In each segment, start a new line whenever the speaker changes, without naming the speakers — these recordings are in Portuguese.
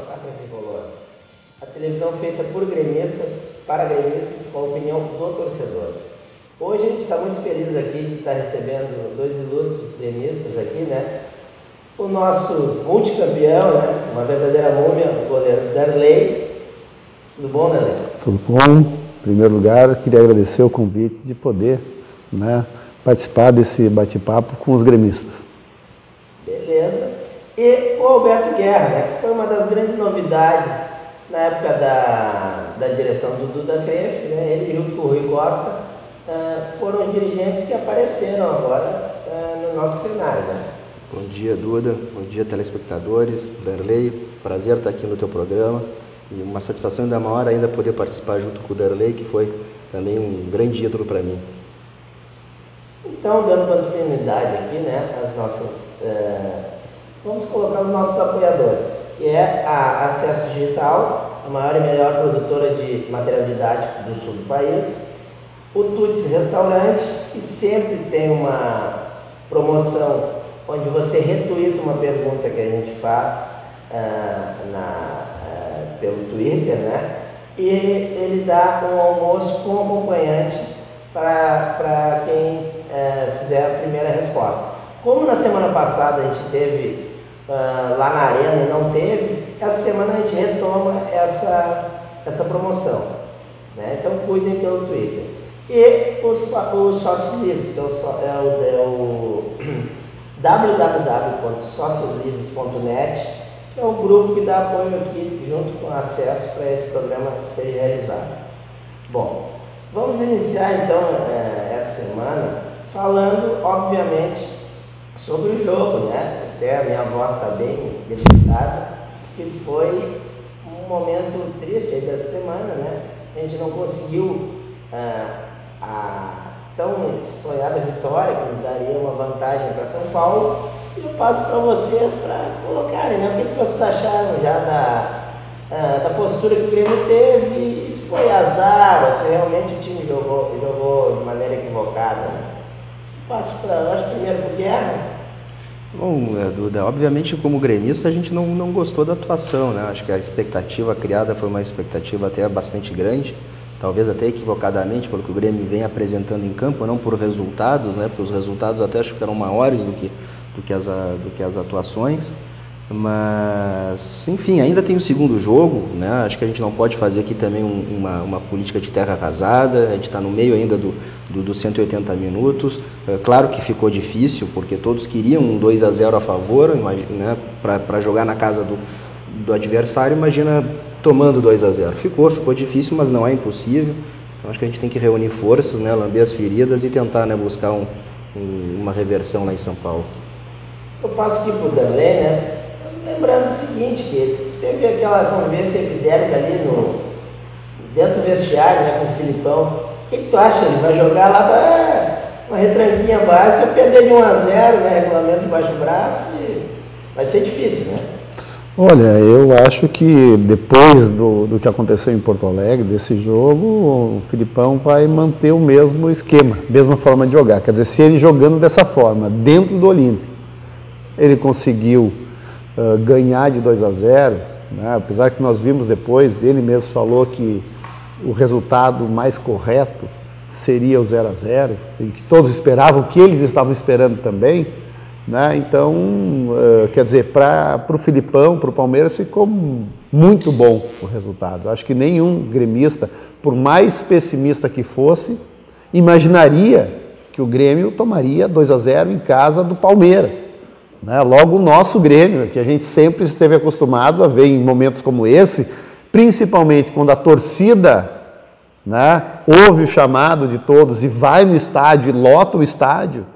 Pátria Tricolor. A televisão feita por gremistas, para gremistas, com a opinião do torcedor. Hoje a gente está muito feliz aqui de estar recebendo dois ilustres gremistas aqui, né? O nosso multicampeão, né? Uma verdadeira múmia, o goleiro Darley. Tudo bom, Darley?
Tudo bom. Em primeiro lugar, queria agradecer o convite de poder, né, participar desse bate-papo com os gremistas.
Beleza. E o Alberto Guerra, né, que foi uma das grandes novidades na época da direção do Duda Crefe, né, ele junto com o Rui Costa foram dirigentes que apareceram agora no nosso cenário. Né?
Bom dia, Duda. Bom dia, telespectadores. Darley, prazer estar aqui no teu programa. E uma satisfação ainda maior ainda poder participar junto com o Darley, que foi também um grande ídolo para mim.
Então, dando continuidade aqui, né, as nossas, vamos colocar os nossos apoiadores, que é a Acesso Digital, a maior e melhor produtora de material didático do sul do país, o Tuts Restaurante, que sempre tem uma promoção onde você retuita uma pergunta que a gente faz pelo Twitter, né? E ele dá um almoço com acompanhante para quem fizer a primeira resposta. Como na semana passada a gente teve lá na Arena e não teve, essa semana a gente retoma essa promoção. Né? Então cuidem pelo Twitter. E os sócios livres, que é o www.socioslivres.net, que é o grupo que dá apoio aqui, junto com acesso para esse programa ser realizado. Bom, vamos iniciar então essa semana falando, obviamente, sobre o jogo, né? Até a minha voz está bem debilitada, porque foi um momento triste aí dessa semana, né? A gente não conseguiu a tão sonhada vitória que nos daria uma vantagem para São Paulo. E eu passo para vocês para colocarem, né? O que vocês acharam já da postura que o Grêmio teve, e se foi azar, ou se realmente o time jogou de maneira equivocada. Né? Passo para, acho, primeiro para o Guerra.
Bom, Duda, obviamente como gremista a gente não gostou da atuação, né? Acho que a expectativa criada foi uma expectativa até bastante grande, talvez até equivocadamente pelo que o Grêmio vem apresentando em campo, não por resultados, né? Porque os resultados até acho que eram maiores do que as atuações, mas enfim, ainda tem o segundo jogo, né? Acho que a gente não pode fazer aqui também uma política de terra arrasada, a gente está no meio ainda dos 180 minutos, claro que ficou difícil, porque todos queriam um 2-0 a favor, né? Para jogar na casa do adversário, imagina tomando 2-0, ficou difícil, mas não é impossível, então acho que a gente tem que reunir forças, né? Lamber as feridas e tentar, né, buscar uma reversão lá em São Paulo.
Eu passo aqui para o Darley, né? Lembrando o seguinte, que teve aquela convivência epidêmica ali dentro do vestiário, né, com o Filipão. O que tu acha? Ele vai jogar lá para uma retranquinha básica, perder de 1-0, né, regulamento de baixo braço, e vai ser difícil, né?
Olha, eu acho que depois do que aconteceu em Porto Alegre, desse jogo, o Filipão vai manter o mesmo esquema, mesma forma de jogar. Quer dizer, se ele jogando dessa forma, dentro do Olímpico, ele conseguiu ganhar de 2-0, né? Apesar que nós vimos depois, ele mesmo falou que o resultado mais correto seria o 0-0, e que todos esperavam, que eles estavam esperando também, né? Então, quer dizer, para o Filipão, para o Palmeiras, ficou muito bom o resultado. Acho que nenhum gremista, por mais pessimista que fosse, imaginaria que o Grêmio tomaria 2-0 em casa do Palmeiras. Né? Logo o nosso Grêmio, que a gente sempre esteve acostumado a ver em momentos como esse, principalmente quando a torcida, né, ouve o chamado de todos e vai no estádio e lota o estádio,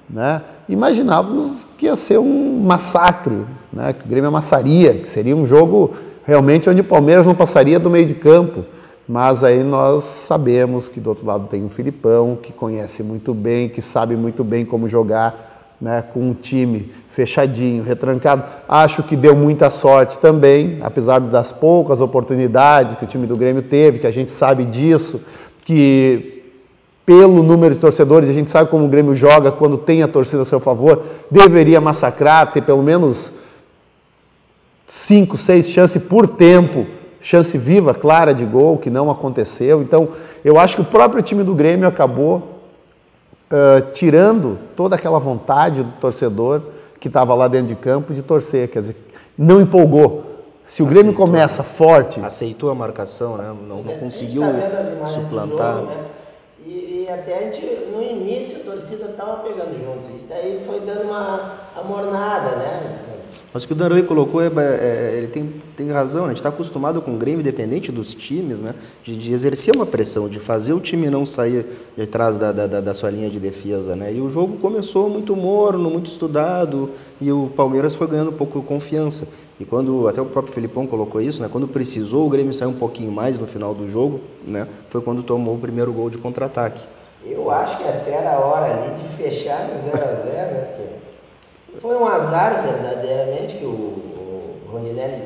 né, imaginávamos que ia ser um massacre, né, que o Grêmio amassaria, que seria um jogo realmente onde o Palmeiras não passaria do meio de campo. Mas aí nós sabemos que do outro lado tem um Filipão, que conhece muito bem, que sabe muito bem como jogar, né, com um time fechadinho, retrancado. Acho que deu muita sorte também, apesar das poucas oportunidades que o time do Grêmio teve, que a gente sabe disso, que pelo número de torcedores, a gente sabe como o Grêmio joga quando tem a torcida a seu favor, deveria massacrar, ter pelo menos 5, 6 chances por tempo, chance viva, clara de gol, que não aconteceu. Então, eu acho que o próprio time do Grêmio acabou tirando toda aquela vontade do torcedor que estava lá dentro de campo de torcer, quer dizer, não empolgou. Se o Grêmio começa forte...
Aceitou a marcação, né? Não conseguiu suplantar.
Jogo, né? E até a gente, no início, a torcida estava pegando junto. E daí foi dando uma amornada, né?
Mas o que o Danley colocou, ele tem razão, né? A gente está acostumado com o Grêmio, independente dos times, né? De exercer uma pressão, de fazer o time não sair de trás da sua linha de defesa, né? E o jogo começou muito morno, muito estudado, e o Palmeiras foi ganhando um pouco de confiança. E quando, até o próprio Filipão colocou isso, né? Quando precisou o Grêmio sair um pouquinho mais no final do jogo, né? Foi quando tomou o primeiro gol de contra-ataque.
Eu acho que até era a hora ali de fechar no 0 a 0, né? Foi um azar, verdadeiramente, que o Rondinelli,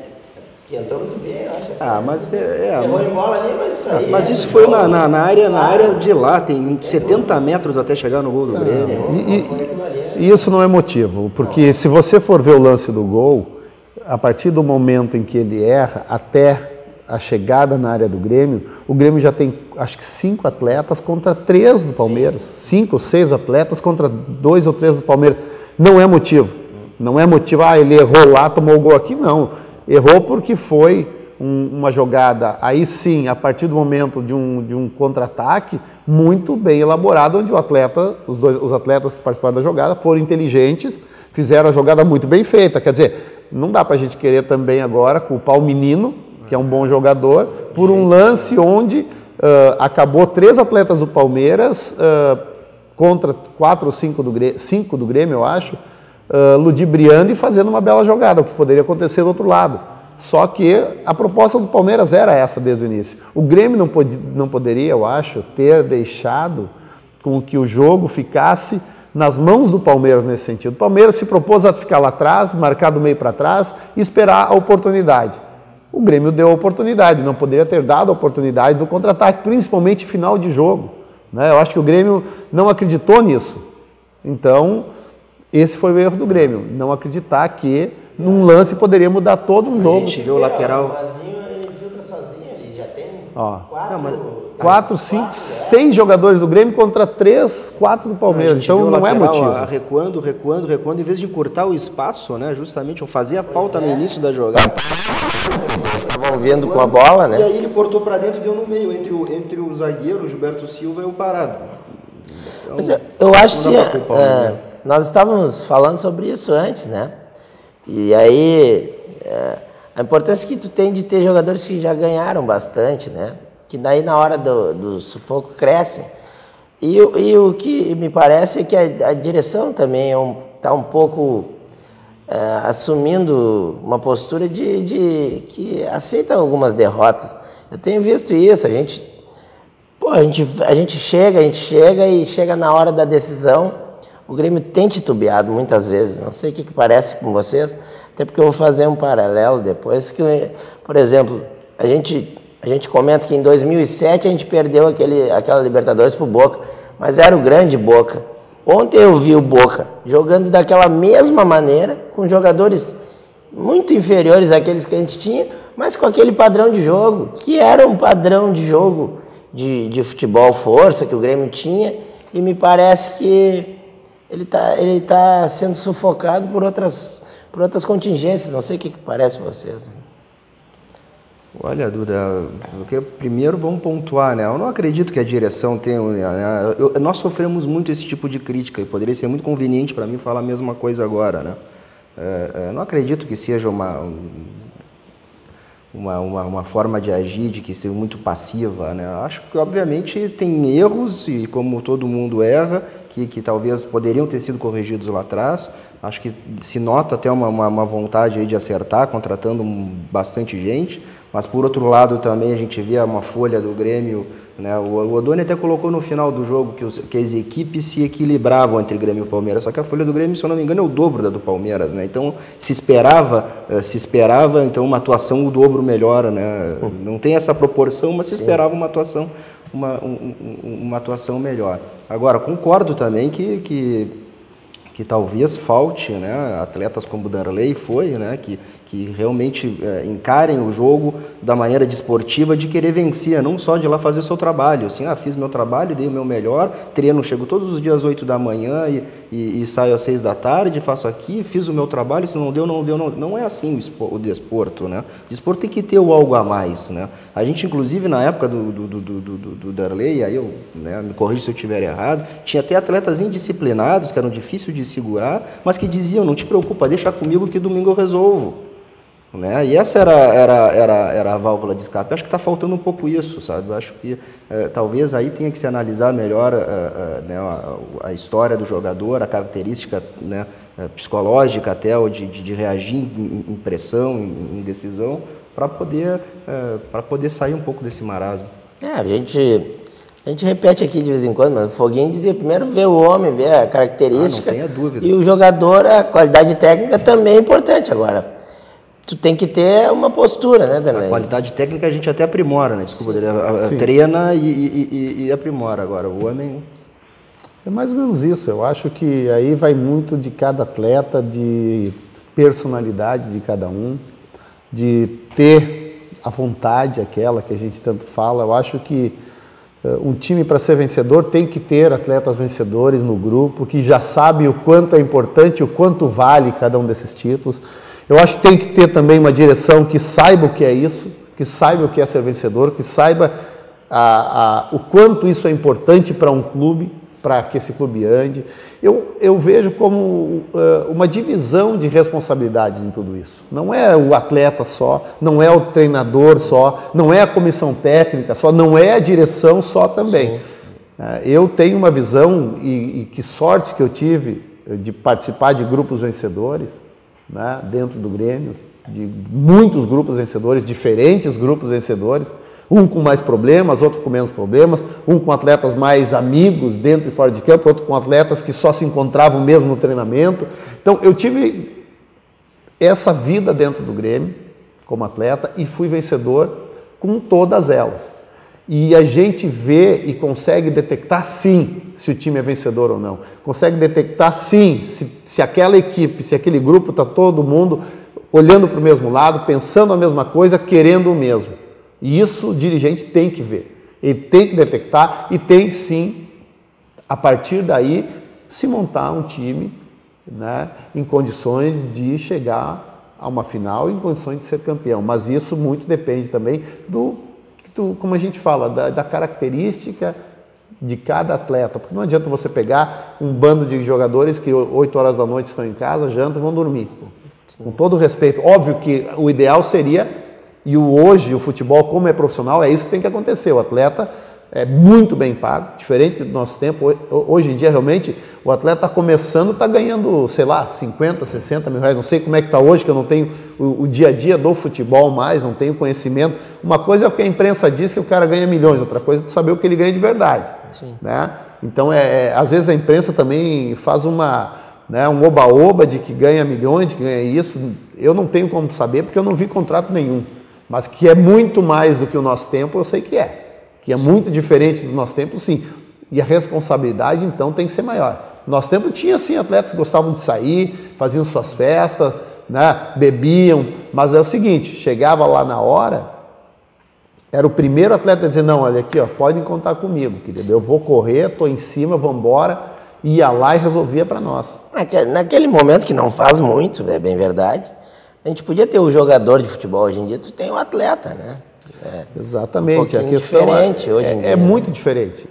que entrou muito bem, eu acho.
Mas
errou em bola ali, mas isso aí...
Mas isso foi na área de lá, tem 70 metros até chegar no gol do Grêmio.
E isso não é motivo, porque se você for ver o lance do gol, a partir do momento em que ele erra, até a chegada na área do Grêmio, o Grêmio já tem, acho que 5 atletas contra 3 do Palmeiras. 5 ou 6 atletas contra 2 ou 3 do Palmeiras. Não é motivo. Não é motivo, ele errou lá, tomou o gol aqui, não. Errou porque foi uma jogada, aí sim, a partir do momento de um contra-ataque, muito bem elaborado, onde os atletas que participaram da jogada foram inteligentes, fizeram a jogada muito bem feita. Quer dizer, não dá pra gente querer também agora culpar o menino, que é um bom jogador, por um lance onde acabou 3 atletas do Palmeiras contra 4 ou 5 do Grêmio, eu acho, ludibriando e fazendo uma bela jogada, o que poderia acontecer do outro lado. Só que a proposta do Palmeiras era essa desde o início. O Grêmio não poderia, eu acho, ter deixado com que o jogo ficasse nas mãos do Palmeiras nesse sentido. O Palmeiras se propôs a ficar lá atrás, marcar do meio para trás e esperar a oportunidade. O Grêmio deu a oportunidade, não poderia ter dado a oportunidade do contra-ataque, principalmente final de jogo, né? Eu acho que o Grêmio não acreditou nisso. Então, esse foi o erro do Grêmio, não acreditar que num lance poderia mudar todo um jogo.
A gente viu o lateral...
O Mazinho, ele filtra sozinho, ele já tem
4, 5, 6 jogadores do Grêmio contra 3, 4 do Palmeiras. Então não é motivo.
Recuando, em vez de encurtar o espaço, né? Justamente, ou fazer a falta no início da jogada.
Eles estavam vendo com a bola, né?
E aí ele cortou para dentro e deu no meio, entre o zagueiro, o Gilberto Silva, e o Parado. Então,
mas eu acho que nós estávamos falando sobre isso antes, né? E aí, a importância que tu tem de ter jogadores que já ganharam bastante, né? Que daí na hora do sufoco crescem. E o que me parece é que a direção também está um pouco assumindo uma postura de que aceita algumas derrotas. Eu tenho visto isso, a gente chega e chega na hora da decisão. O Grêmio tem titubeado muitas vezes, não sei o que parece com vocês, até porque eu vou fazer um paralelo depois, que, por exemplo, a gente comenta que em 2007 a gente perdeu aquela Libertadores pro Boca, mas era o grande Boca. Ontem eu vi o Boca jogando daquela mesma maneira, com jogadores muito inferiores àqueles que a gente tinha, mas com aquele padrão de jogo, que era um padrão de jogo de futebol força que o Grêmio tinha, e me parece que ele tá sendo sufocado por outras contingências. Não sei o que parece para vocês.
Olha, Duda, primeiro vamos pontuar, né? Eu não acredito que a direção tenha... nós sofremos muito esse tipo de crítica e poderia ser muito conveniente para mim falar a mesma coisa agora, né? Eu não acredito que seja uma forma de agir, de que seja muito passiva, né? Acho que, obviamente, tem erros, e como todo mundo erra, que talvez poderiam ter sido corrigidos lá atrás. Acho que se nota até uma vontade aí de acertar, contratando bastante gente, mas, por outro lado, também a gente via uma folha do Grêmio, né? O Odoni até colocou no final do jogo que as equipes se equilibravam entre Grêmio e Palmeiras, só que a folha do Grêmio, se eu não me engano, é o dobro da do Palmeiras, né? Então, se esperava então uma atuação o dobro melhor, né? Não tem essa proporção, mas se esperava uma atuação melhor. Agora, concordo também que talvez falte, né, atletas como o Danley foi, né, que que realmente encarem o jogo da maneira desportiva de querer vencer, não só de ir lá fazer o seu trabalho, assim, fiz meu trabalho, dei o meu melhor, treino, chego todos os dias às 8 da manhã e saio às 6 da tarde, faço aqui, fiz o meu trabalho, se não deu, não deu, não é assim o desporto, né? O desporto tem que ter o algo a mais, né? A gente, inclusive, na época do Darley, aí eu, né, me corrija se eu estiver errado, tinha até atletas indisciplinados, que eram difíceis de segurar, mas que diziam, não te preocupa, deixa comigo que domingo eu resolvo. Né? E essa era a válvula de escape. Acho que está faltando um pouco isso, sabe? Acho que talvez aí tenha que se analisar melhor né, a história do jogador, a característica, né, psicológica até, ou de reagir em pressão, em decisão, para poder sair um pouco desse marasmo.
A gente repete aqui de vez em quando, mas o Foguinho dizia primeiro ver o homem, ver a característica.
Não tenha dúvida.
E o jogador, a qualidade técnica também é importante agora. Tu tem que ter uma postura, né, Darley?
A qualidade técnica a gente até aprimora, né? Desculpa, treina e aprimora. Agora, o homem...
É mais ou menos isso. Eu acho que aí vai muito de cada atleta, de personalidade de cada um, de ter a vontade, aquela que a gente tanto fala. Eu acho que um time, para ser vencedor, tem que ter atletas vencedores no grupo, que já sabem o quanto é importante, o quanto vale cada um desses títulos. Eu acho que tem que ter também uma direção que saiba o que é isso, que saiba o que é ser vencedor, que saiba o quanto isso é importante para um clube, para que esse clube ande. Eu vejo como uma divisão de responsabilidades em tudo isso. Não é o atleta só, não é o treinador só, não é a comissão técnica só, não é a direção só também. Eu tenho uma visão, e que sorte que eu tive de participar de grupos vencedores, né, dentro do Grêmio, de muitos grupos vencedores, diferentes grupos vencedores, um com mais problemas, outro com menos problemas, um com atletas mais amigos dentro e fora de campo, outro com atletas que só se encontravam mesmo no treinamento. Então eu tive essa vida dentro do Grêmio como atleta e fui vencedor com todas elas. E a gente vê e consegue detectar sim se o time é vencedor ou não. Consegue detectar sim se aquela equipe, se aquele grupo está todo mundo olhando para o mesmo lado, pensando a mesma coisa, querendo o mesmo. E isso o dirigente tem que ver. Ele tem que detectar e tem que sim, a partir daí, se montar um time, né, em condições de chegar a uma final, em condições de ser campeão. Mas isso muito depende também como a gente fala, da característica de cada atleta, porque não adianta você pegar um bando de jogadores que 8 horas da noite estão em casa, jantam e vão dormir. Sim. Com todo respeito, óbvio que o ideal seria, e hoje o futebol como é profissional, é isso que tem que acontecer, o atleta é muito bem pago, diferente do nosso tempo. Hoje em dia, realmente, o atleta está começando, está ganhando, sei lá, 50, 60 mil reais. Não sei como é que está hoje, que eu não tenho o dia a dia do futebol mais, não tenho conhecimento. Uma coisa é o que a imprensa diz, que o cara ganha milhões, outra coisa é saber o que ele ganha de verdade. Né? Então, às vezes a imprensa também faz um oba-oba de que ganha milhões, de que ganha isso. Eu não tenho como saber, porque eu não vi contrato nenhum. Mas que é muito mais do que o nosso tempo, eu sei que é. Que é muito diferente do nosso tempo, sim. E a responsabilidade, então, tem que ser maior. No nosso tempo tinha, sim, atletas que gostavam de sair, faziam suas festas, né, bebiam, mas é o seguinte, chegava lá na hora, era o primeiro atleta a dizer, não, olha aqui, ó, podem contar comigo, querido, eu vou correr, estou em cima, vamos embora, ia lá e resolvia para nós.
Naquele momento, que não faz muito, é bem verdade, a gente podia ter o jogador de futebol, hoje em dia tu tem o atleta, né?
Exatamente,
a questão diferente hoje em dia,
é muito diferente.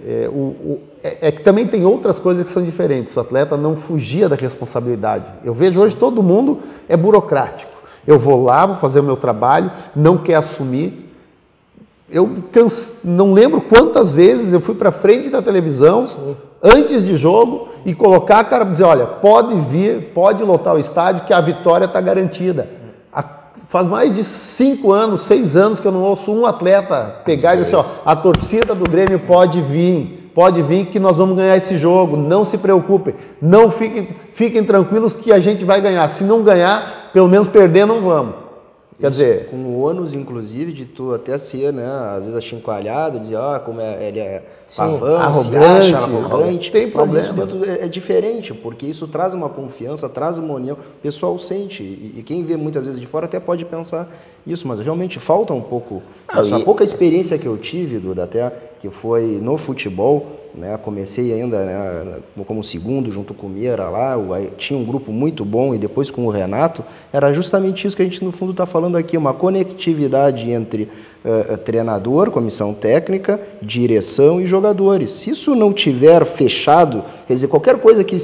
É que também tem outras coisas que são diferentes. O atleta não fugia da responsabilidade. Eu vejo hoje todo mundo é burocrático. Eu vou lá, vou fazer o meu trabalho, não quer assumir. Eu não lembro quantas vezes eu fui para frente da televisão, sim, antes de jogo, e colocar a cara e dizer, olha, pode vir, pode lotar o estádio, que a vitória está garantida. Faz mais de 5 anos, 6 anos que eu não ouço um atleta pegar e dizer assim, ó, a torcida do Grêmio pode vir que nós vamos ganhar esse jogo, não se preocupem, não fiquem tranquilos que a gente vai ganhar. Se não ganhar, pelo menos perder não vamos. Quer dizer...
Com o ônus, inclusive, de tu até ser, né, às vezes achincalhado, dizer, como ele é pavão,
arrogante,
se acha arrogante.
Tem
mas
problema.
isso dentro é diferente, porque isso traz uma confiança, traz uma união. O pessoal sente, e quem vê muitas vezes de fora até pode pensar isso, mas realmente falta um pouco. A pouca experiência que eu tive, Duda, até que foi no futebol, né, comecei ainda, né, como segundo junto com o Meira lá, tinha um grupo muito bom, e depois com o Renato, era justamente isso que a gente no fundo está falando aqui, uma conectividade entre treinador, comissão técnica, direção e jogadores. Se isso não tiver fechado, quer dizer, qualquer coisa que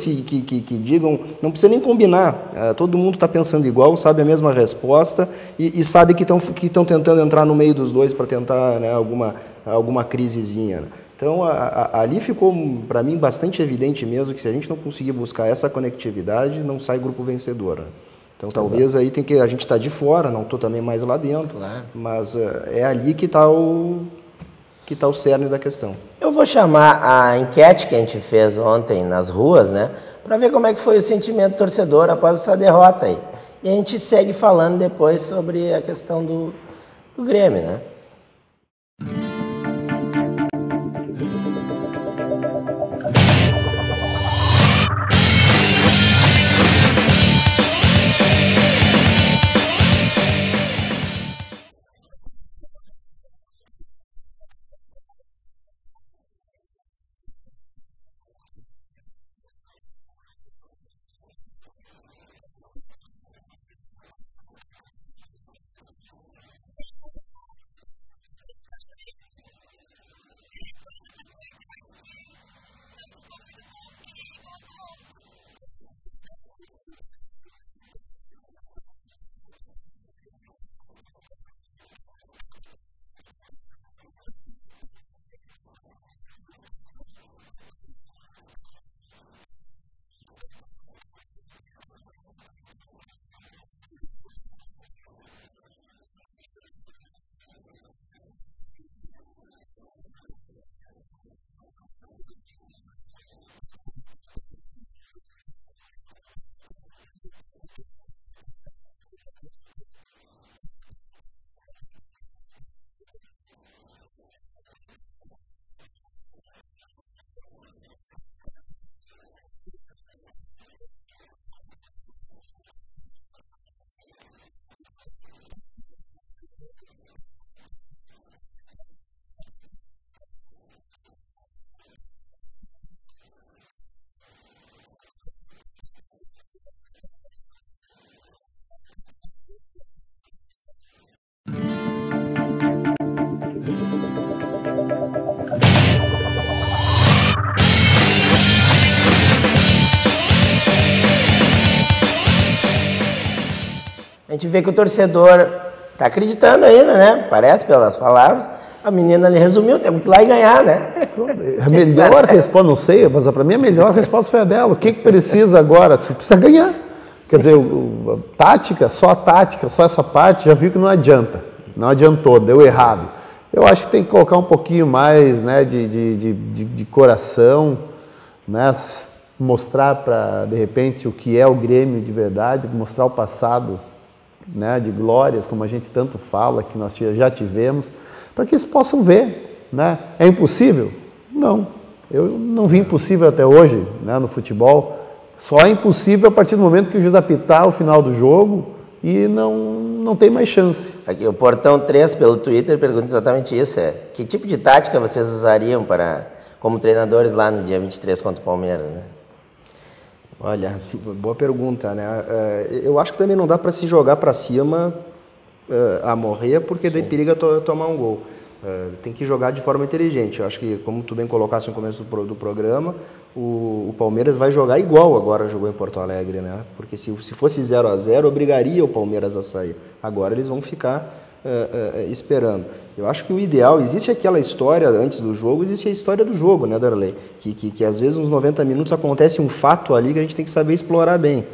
digam, não precisa nem combinar, todo mundo está pensando igual, sabe a mesma resposta e sabe que estão tentando entrar no meio dos dois para tentar, né, alguma crisezinha. Então, ali ficou, para mim, bastante evidente mesmo que se a gente não conseguir buscar essa conectividade, não sai grupo vencedor. Então, talvez aí a gente está de fora, não estou também mais lá dentro, mas é ali que está o cerne da questão.
Eu vou chamar a enquete que a gente fez ontem nas ruas, né, para ver como é que foi o sentimento do torcedor após essa derrota aí. E a gente segue falando depois sobre a questão do Grêmio, né? A gente vê que o torcedor está acreditando ainda, né? Parece pelas palavras. A menina ali resumiu, temos que ir lá e ganhar, né?
A melhor resposta, não sei, mas para mim a melhor resposta foi a dela. O que precisa agora? Você precisa ganhar. Quer dizer, tática, só essa parte, já viu que não adianta. Não adiantou, deu errado. Eu acho que tem que colocar um pouquinho mais, né, de coração, né? Mostrar para, de repente, o que é o Grêmio de verdade, mostrar o passado, né, de glórias, como a gente tanto fala, que nós já tivemos, para que eles possam ver, né? É impossível? Não. Eu não vi impossível até hoje, né, no futebol. Só é impossível a partir do momento que o juiz apitar o final do jogo e não tem mais chance.
Aqui, o Portão 3, pelo Twitter, pergunta exatamente isso. Que tipo de tática vocês usariam como treinadores lá no dia 23 contra o Palmeiras, né?
Olha, boa pergunta, né? Eu acho que também não dá para se jogar para cima a morrer, porque daí periga tomar um gol. Tem que jogar de forma inteligente. Eu acho que, como tu bem colocaste no começo do programa, o Palmeiras vai jogar igual agora jogou em Porto Alegre, né? Porque se fosse 0-0, obrigaria o Palmeiras a sair. Agora eles vão ficar esperando. Eu acho que o ideal, existe aquela história antes do jogo, existe a história do jogo, né, Darley? Que às vezes nos 90 minutos acontece um fato ali que a gente tem que saber explorar bem.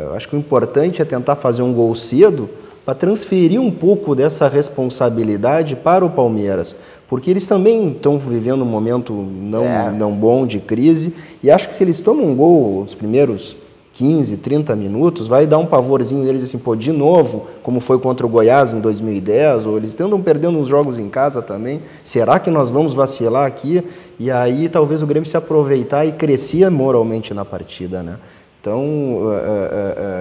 Eu acho que o importante é tentar fazer um gol cedo para transferir um pouco dessa responsabilidade para o Palmeiras, porque eles também estão vivendo um momento não bom de crise, e acho que se eles tomam um gol os primeiros 15, 30 minutos, vai dar um pavorzinho neles assim, pô, de novo, como foi contra o Goiás em 2010, ou eles andam perdendo uns jogos em casa também, será que nós vamos vacilar aqui? E aí talvez o Grêmio se aproveitar e crescer moralmente na partida, né? Então,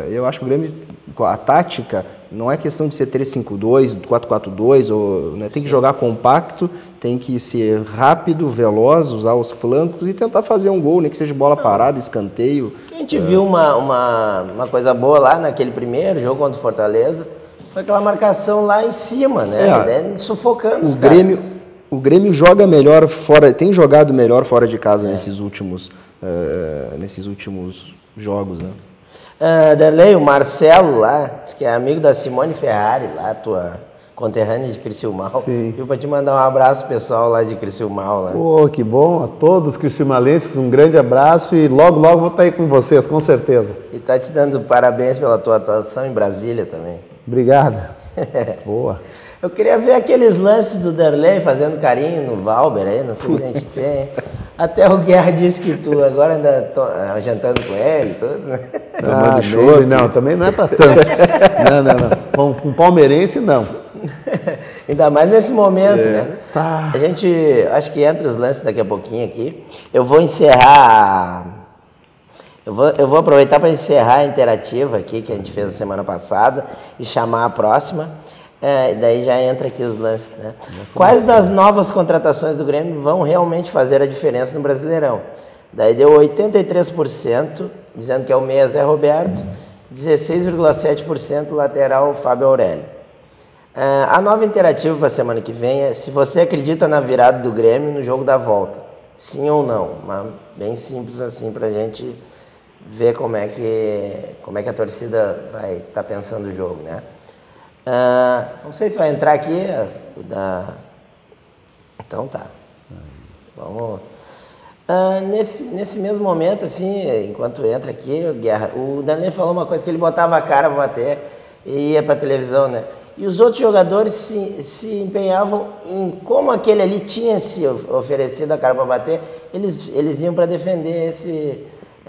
eu acho que o Grêmio, a tática, não é questão de ser 3-5-2, 4-4-2, ou, né, tem que jogar compacto, tem que ser rápido, veloz, usar os flancos e tentar fazer um gol, nem que seja bola parada, escanteio.
A gente viu uma coisa boa lá naquele primeiro jogo contra o Fortaleza, foi aquela marcação lá em cima, né? Sufocando os caras.
O Grêmio joga melhor fora, tem jogado melhor fora de casa nesses últimos jogos, né?
Darley, o Marcelo lá, diz que é amigo da Simone Ferrari, lá, tua conterrânea de Criciúmal.
Sim.
Viu, para te mandar um abraço pessoal lá de Criciúmal. Lá.
Pô, que bom, a todos os criciumalenses, um grande abraço e logo vou estar aí com vocês, com certeza.
E tá te dando parabéns pela tua atuação em Brasília também.
Obrigado. Boa.
Eu queria ver aqueles lances do Darley fazendo carinho no Valber aí, não sei se a gente tem. Até o Guerra disse que tu agora ainda jantando com ele, tudo, né?
Tomando show. Não, também não é para tanto. não. Com palmeirense, não.
Ainda mais nesse momento, né?
Tá.
A gente, acho que entre os lances daqui a pouquinho aqui, eu vou encerrar... Eu vou aproveitar para encerrar a interativa aqui que a gente fez a semana passada e chamar a próxima. Daí já entra aqui os lances, né? Quais das novas contratações do Grêmio vão realmente fazer a diferença no Brasileirão? Daí deu 83%, dizendo que é o meia Zé Roberto, 16,7% lateral Fábio Aurélio. A nova interativa para a semana que vem é se você acredita na virada do Grêmio no jogo da volta. Sim ou não? Bem simples assim para a gente ver como é que a torcida vai estar pensando o jogo, né? Não sei se vai entrar aqui Então tá. Vamos. Nesse mesmo momento, assim, enquanto entra aqui, o Danley falou uma coisa que ele botava a cara para bater e ia para televisão, né? E os outros jogadores se empenhavam em como aquele ali tinha se oferecido a cara para bater, eles iam para defender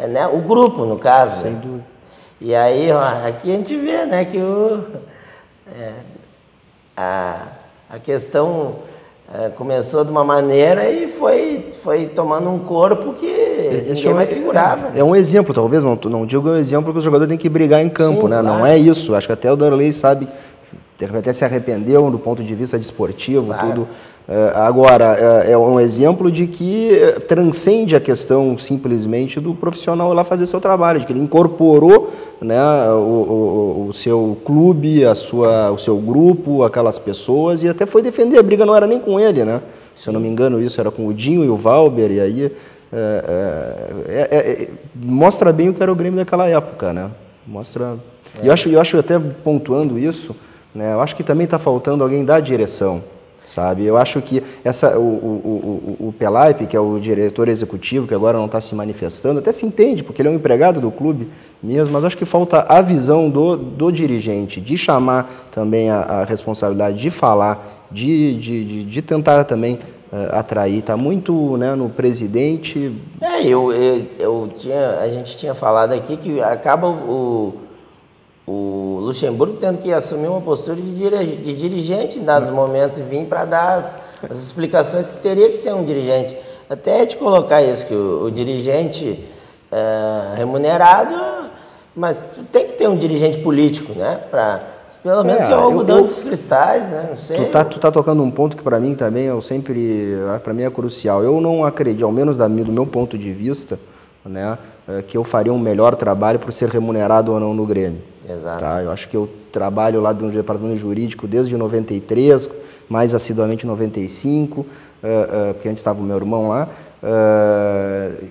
né? O grupo, no caso.
Sem dúvida.
E aí, aqui a gente vê, né, que a questão começou de uma maneira e foi tomando um corpo que ninguém mais segurava.
É um exemplo, talvez, não digo um exemplo que o jogador tem que brigar em campo, né? Claro. Não é isso. Acho que até o Darley sabe, até se arrependeu do ponto de vista desportivo, claro. Tudo. Agora, é um exemplo de que transcende a questão simplesmente do profissional lá fazer seu trabalho, de que ele incorporou, né, o seu clube, o seu grupo, aquelas pessoas, e até foi defender. A briga não era nem com ele, né? Se eu não me engano, isso era com o Dinho e o Valber, e aí mostra bem o que era o Grêmio daquela época, né? Mostra. E eu acho até pontuando isso, né, eu acho que também está faltando alguém da direção. Sabe? Eu acho que o Pelaipe, que é o diretor executivo, que agora não está se manifestando, até se entende, porque ele é um empregado do clube mesmo, mas acho que falta a visão do dirigente, de chamar também a responsabilidade, de falar, de tentar também atrair. Está muito, né, no presidente.
A gente tinha falado aqui que acaba o Luxemburgo tendo que assumir uma postura de dirigente em dados momentos e vir para dar as explicações que teria que ser um dirigente. Até te colocar isso, que o dirigente remunerado, mas tem que ter um dirigente político, né? Para pelo menos ser um algodão dos cristais, né? Não sei.
Tu tá tocando um ponto que para mim também para mim é crucial. Eu não acredito, ao menos do meu ponto de vista, né, que eu faria um melhor trabalho por ser remunerado ou não no Grêmio.
Exato.
Tá? Eu acho que eu trabalho lá no departamento jurídico desde 93, mais assiduamente em 95, porque antes estava o meu irmão lá,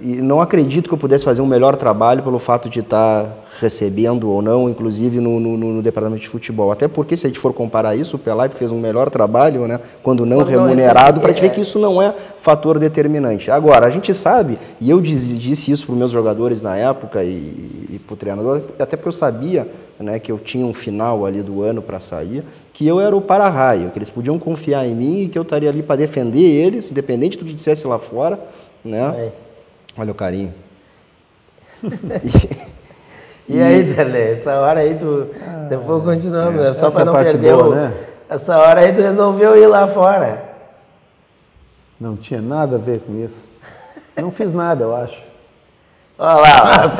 e não acredito que eu pudesse fazer um melhor trabalho pelo fato de estar recebendo ou não, inclusive no departamento de futebol. Até porque, se a gente for comparar isso, o Pelaipe fez um melhor trabalho, né, quando não remunerado, para te ver que isso não é fator determinante. Agora, a gente sabe, e eu disse isso para os meus jogadores na época e para o treinador, até porque eu sabia, né, que eu tinha um final ali do ano para sair, que eu era o para-raio, que eles podiam confiar em mim e que eu estaria ali para defender eles, independente do que dissesse lá fora, né? Olha o carinho.
E aí, Darley, essa hora aí tu... depois continuamos, né? Só para não perder
boa, né?
Essa hora aí tu resolveu ir lá fora.
Não tinha nada a ver com isso. Não fiz nada, eu acho.
Olha lá.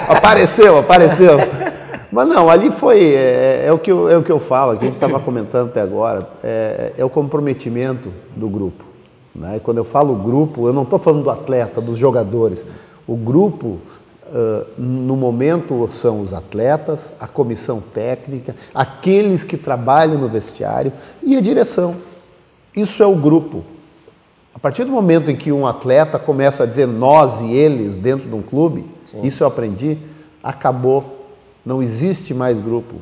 Apareceu. Mas não, ali foi, é o que eu falo, que a gente estava comentando até agora, é o comprometimento do grupo. Né? E quando eu falo grupo, eu não estou falando do atleta, dos jogadores. O grupo, no momento, são os atletas, a comissão técnica, aqueles que trabalham no vestiário e a direção. Isso é o grupo. A partir do momento em que um atleta começa a dizer nós e eles dentro de um clube, sim, isso eu aprendi, acabou. Não existe mais grupo,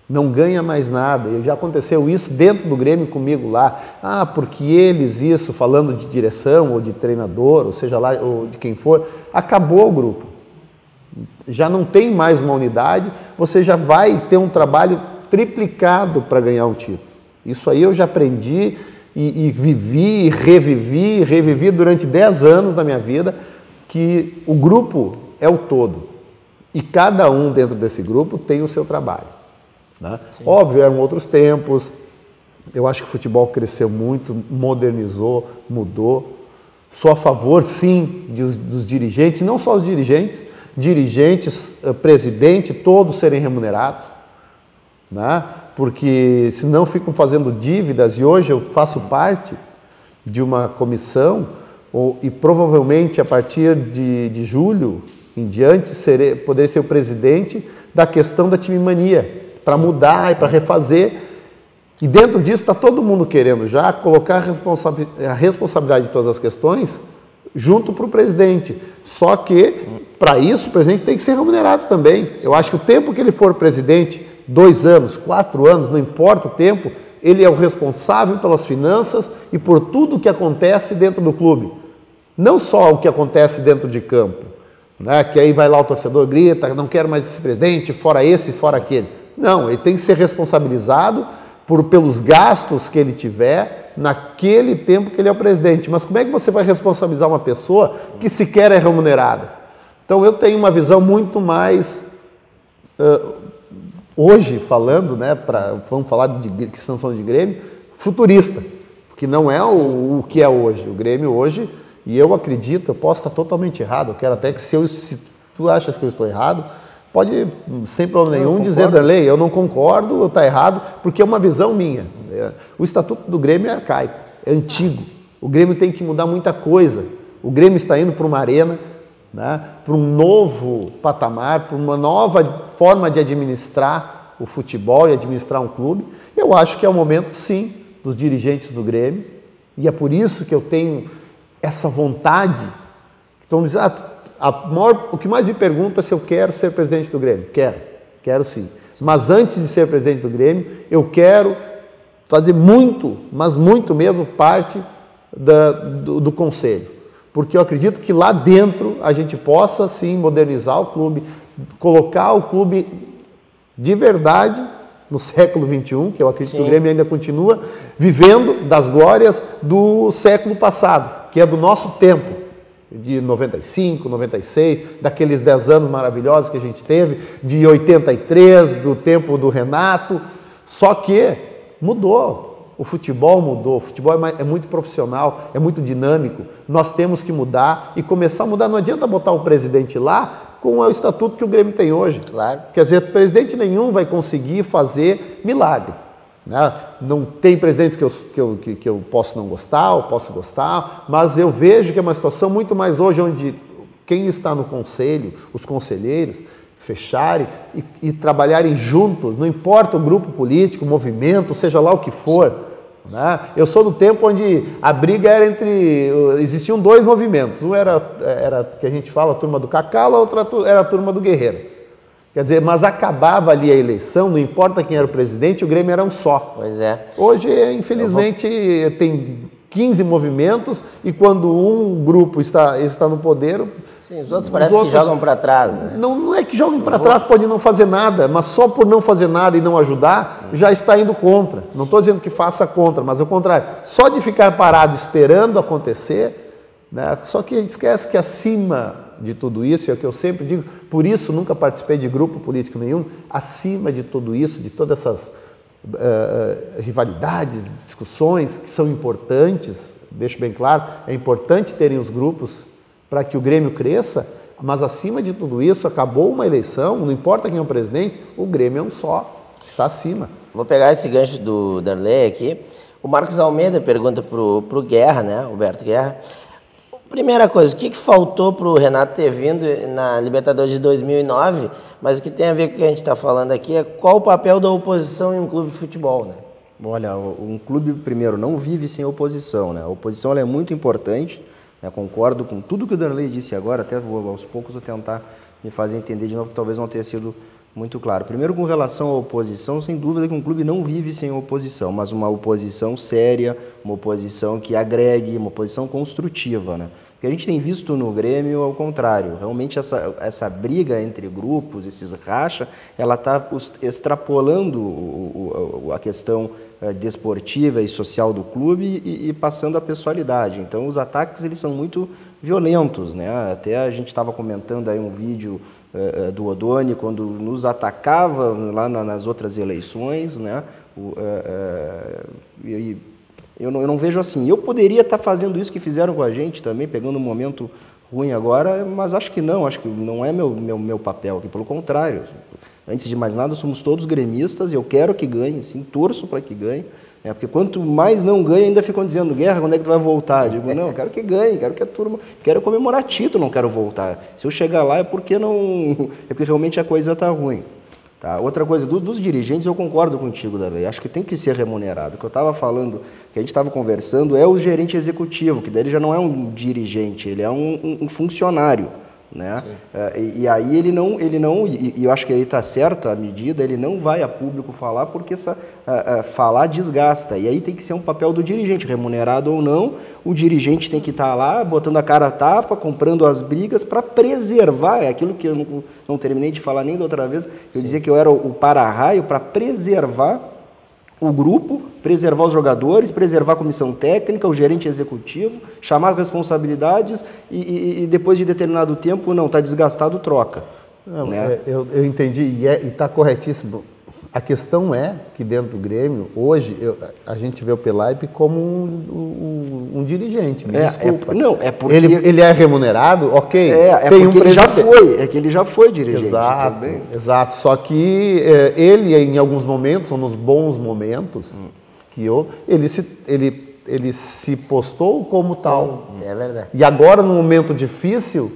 não ganha mais nada. E já aconteceu isso dentro do Grêmio comigo lá. Ah, porque eles, isso, falando de direção ou de treinador, ou seja lá, ou de quem for, acabou o grupo. Já não tem mais uma unidade, você já vai ter um trabalho triplicado para ganhar um título. Isso aí eu já aprendi e vivi, e revivi durante 10 anos da minha vida, que o grupo é o todo. E cada um dentro desse grupo tem o seu trabalho. Né? Óbvio, eram outros tempos. Eu acho que o futebol cresceu muito, modernizou, mudou. Sou a favor, sim, dos dirigentes, e não só os dirigentes, presidente, todos serem remunerados. Né? Porque senão ficam fazendo dívidas, e hoje eu faço parte de uma comissão, e provavelmente a partir de julho em diante, poder ser o presidente da questão da timimania, para mudar e para refazer. E dentro disso está todo mundo querendo já colocar a responsabilidade de todas as questões junto para o presidente. Só que, para isso, o presidente tem que ser remunerado também. Eu acho que o tempo que ele for presidente, 2 anos, 4 anos, não importa o tempo, ele é o responsável pelas finanças e por tudo o que acontece dentro do clube. Não só o que acontece dentro de campo. Né? Que aí vai lá o torcedor, grita, não quero mais esse presidente, fora esse, fora aquele. Não, ele tem que ser responsabilizado pelos gastos que ele tiver naquele tempo que ele é o presidente. Mas como é que você vai responsabilizar uma pessoa que sequer é remunerada? Então eu tenho uma visão muito mais, hoje falando, né, vamos falar de questão de Grêmio, futurista, porque não é o que é hoje. O Grêmio hoje... E eu acredito, eu posso estar totalmente errado, eu quero até que se tu achas que eu estou errado, pode, sem problema nenhum, dizer, Darley, eu não concordo, eu estou errado, porque é uma visão minha. O Estatuto do Grêmio é arcaico, é antigo. O Grêmio tem que mudar muita coisa. O Grêmio está indo para uma arena, né, para um novo patamar, para uma nova forma de administrar o futebol e administrar um clube. Eu acho que é o momento, sim, dos dirigentes do Grêmio, e é por isso que eu tenho essa vontade. Então, o que mais me pergunta é se eu quero ser presidente do Grêmio. Quero sim. Mas antes de ser presidente do Grêmio, eu quero fazer muito, mas muito mesmo, parte do conselho. Porque eu acredito que lá dentro a gente possa sim modernizar o clube, colocar o clube de verdade no século XXI, que eu acredito que o Grêmio ainda continua vivendo das glórias do século passado, que é do nosso tempo, de 95, 96, daqueles 10 anos maravilhosos que a gente teve, de 83, do tempo do Renato. Só que mudou, o futebol mudou, o futebol é muito profissional, é muito dinâmico. Nós temos que mudar e começar a mudar. Não adianta botar o presidente lá com o estatuto que o Grêmio tem hoje.
Claro.
Quer dizer, presidente nenhum vai conseguir fazer milagre. Né? Não tem presidentes que eu posso não gostar, ou posso gostar, mas eu vejo que é uma situação muito mais hoje onde quem está no conselho, os conselheiros, fecharem e trabalharem juntos, não importa o grupo político, o movimento, seja lá o que for. Né? Eu sou do tempo onde a briga era existiam 2 movimentos, um era que a gente fala a turma do Cacau, a outra era a turma do Guerreiro. Quer dizer, mas acabava ali a eleição, não importa quem era o presidente, o Grêmio era um só.
Pois é.
Hoje, infelizmente, tem 15 movimentos e quando um grupo está no poder...
Sim, os outros parece que jogam para trás, né?
Não é que jogam para trás, pode não fazer nada, mas só por não fazer nada e não ajudar, já está indo contra. Não estou dizendo que faça contra, mas ao contrário. Só de ficar parado esperando acontecer, né? Só que a gente esquece que acima de tudo isso, é o que eu sempre digo, por isso nunca participei de grupo político nenhum, acima de tudo isso, de todas essas rivalidades, discussões que são importantes, deixo bem claro, é importante terem os grupos para que o Grêmio cresça, mas acima de tudo isso, acabou uma eleição, não importa quem é o presidente, o Grêmio é um só, está acima.
Vou pegar esse gancho do Darley aqui. O Marcos Almeida pergunta pro Guerra, né, Roberto Guerra. Primeira coisa, o que faltou para o Renato ter vindo na Libertadores de 2009, mas o que tem a ver com o que a gente está falando aqui é qual o papel da oposição em um clube de futebol, né?
Olha, um clube, primeiro, não vive sem oposição, né? A oposição ela é muito importante, né? Concordo com tudo que o Darley disse agora, até aos poucos vou tentar me fazer entender de novo, que talvez não tenha sido muito claro. Primeiro, com relação à oposição, sem dúvida que um clube não vive sem oposição, mas uma oposição séria, uma oposição que agregue, uma oposição construtiva, né? O que a gente tem visto no Grêmio, ao contrário, realmente essa briga entre grupos, esses racha, ela está extrapolando a questão desportiva e social do clube e passando a pessoalidade. Então, os ataques eles são muito violentos, né? Até a gente estava comentando aí um vídeo do Odoni, quando nos atacava lá nas outras eleições, né? Eu não vejo assim. Eu poderia estar fazendo isso que fizeram com a gente também, pegando um momento ruim agora, mas acho que não é meu papel aqui, pelo contrário. Antes de mais nada, somos todos gremistas e eu quero que ganhe, sim, torço para que ganhe. Porque quanto mais não ganha, ainda ficam dizendo, Guerra, quando é que tu vai voltar? Eu digo, não, eu quero que ganhe, quero que a turma, quero comemorar título, não quero voltar. Se eu chegar lá é porque realmente a coisa está ruim. Tá? Outra coisa, dos dirigentes, eu concordo contigo, Darley, acho que tem que ser remunerado. O que eu estava falando, que a gente estava conversando, é o gerente executivo, que daí ele já não é um dirigente, ele é um funcionário. Né? E aí ele não e eu acho que aí está certa a medida, ele não vai a público falar porque falar desgasta, e aí tem que ser um papel do dirigente, remunerado ou não, o dirigente tem que estar lá botando a cara a tapa, comprando as brigas para preservar, é aquilo que eu não terminei de falar nem da outra vez, eu dizia que eu era o para-raio para preservar o grupo, preservar os jogadores, preservar a comissão técnica, o gerente executivo, chamar responsabilidades e depois de determinado tempo, não, está desgastado, troca.
Não,
né?
Eu entendi e está corretíssimo. A questão é que dentro do Grêmio, hoje, a gente vê o Pelaipe como um dirigente, me desculpa.
Porque...
Ele é remunerado, ok.
Tem um presidente. Que ele já foi dirigente.
Exato,
também.
Exato. Só que ele, em alguns momentos, ou nos bons momentos, ele se postou como tal.
É verdade.
E agora, num momento difícil...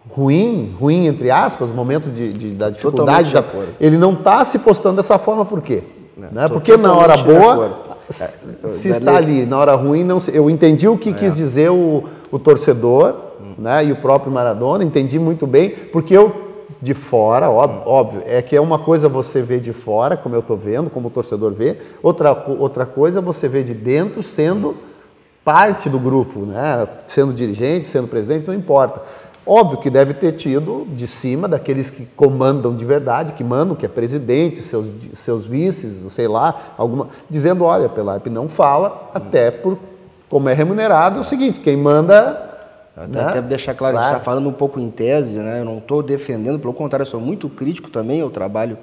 ruim entre aspas, momento da dificuldade, ele não está se postando dessa forma, por quê? Né? Porque na hora boa, se está ali, na hora ruim, não se, eu entendi o que quis dizer o torcedor, né? E o próprio Maradona, entendi muito bem, porque eu, de fora, óbvio, é que é uma coisa você ver de fora, como eu estou vendo, como o torcedor vê, outra coisa você vê de dentro, sendo parte do grupo, né? Sendo dirigente, sendo presidente, não importa. Óbvio que deve ter tido de cima daqueles que comandam de verdade, que mandam, que é presidente, seus vices, sei lá, dizendo, olha, Pelaipe não fala, até por como é remunerado, é o seguinte, quem manda...
Até deixar claro, a gente está falando um pouco em tese, né? Eu não estou defendendo, pelo contrário, eu sou muito crítico também ao trabalho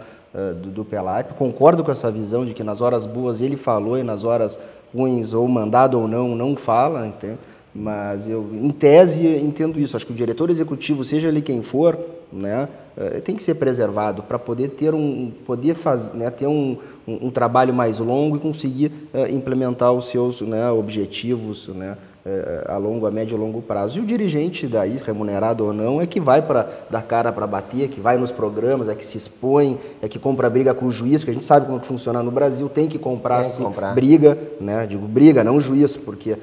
do Pelaipe, concordo com essa visão de que nas horas boas ele falou e nas horas ruins, ou mandado ou não fala, entende? Mas eu, em tese, entendo isso. Acho que o diretor executivo, seja ele quem for, né, tem que ser preservado para poder ter ter um trabalho mais longo e conseguir implementar os seus, né, objetivos, né, a médio e longo prazo. E o dirigente, daí, remunerado ou não, é que vai para dar cara para bater, é que vai nos programas, é que se expõe, é que compra briga com o juiz, porque a gente sabe como funciona no Brasil, tem que comprar, briga, né? Digo briga, não juiz, porque...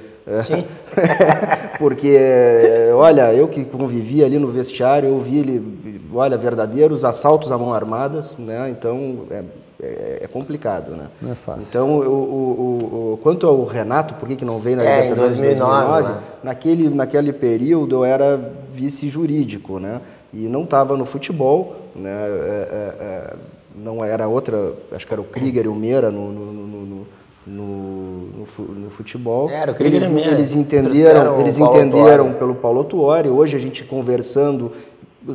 Sim.
Porque, olha, eu que convivi ali no vestiário, eu vi, verdadeiros assaltos à mão armadas, né? Então... É complicado, né?
Não é fácil.
Então, quanto ao Renato, por que não veio na Libertadores de 2009? Né? Naquele período eu era vice-jurídico, né? E não estava no futebol, né? Não era outra, acho que era o Krieger e o Meira no futebol.
Era o que
eles entenderam pelo Paulo Autuori. Hoje a gente conversando